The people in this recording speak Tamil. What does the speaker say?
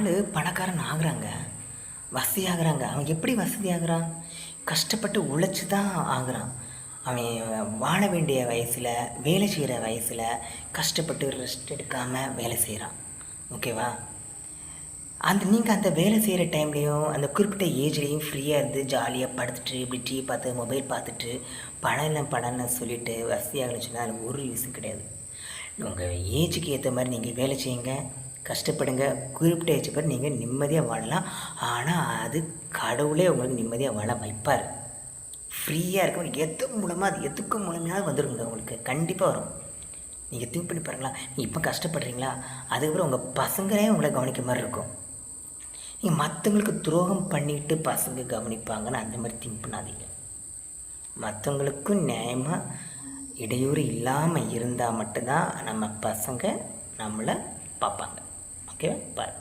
ஆள் பணக்காரன் ஆகுறாங்க, வசதி ஆகுறாங்க. அவன் எப்படி வசதி ஆகுறான்? கஷ்டப்பட்டு உழைச்சி தான் ஆகுறான். அவன் வாழ வேண்டிய வயசில், வேலை செய்கிற வயசில் கஷ்டப்பட்டு ரெஸ்ட் எடுக்காமல் வேலை செய்கிறான். ஓகேவா? நீங்கள் அந்த வேலை செய்கிற டைம்லேயும் அந்த குறிப்பிட்ட ஏஜ்லேயும் ஃப்ரீயாக இருந்து ஜாலியாக படுத்துட்டு இப்படி டிவி பார்த்து மொபைல் பார்த்துட்டு படம்னு சொல்லிவிட்டு வசதியாகணும்னு சொன்னால் அது ஒரு யூஸும் கிடையாது. உங்கள் ஏஜுக்கு ஏற்ற மாதிரி நீங்கள் வேலை செய்யுங்க, கஷ்டப்படுங்க. குறிப்பிட்ட ஏஜ் பேர் நீங்கள் நிம்மதியாக வாழலாம். ஆனால் அது கடவுளே உங்களுக்கு நிம்மதியாக வாழ வைப்பார். ஃப்ரீயாக இருக்கும். எதுக்கு மூலமாவது வந்துருங்க. உங்களுக்கு கண்டிப்பாக வரும். நீங்கள் திங்க் பண்ணி பாருங்களா. நீங்கள் இப்போ கஷ்டப்படுறீங்களா, அதுக்கப்புறம் உங்கள் பசங்களே உங்களை கவனிக்க மாதிரி இருக்கும். நீங்கள் மற்றவங்களுக்கு துரோகம் பண்ணிவிட்டு பசங்க கவனிப்பாங்கன்னு அந்த மாதிரி திங்க் பண்ணாதீங்க. மற்றவங்களுக்கும் நியாயமாக இடையூறு இல்லாமல் இருந்தால் மட்டும்தான் நம்ம பசங்க நம்மளை பார்ப்பாங்க. ஓகேவா? பாய்.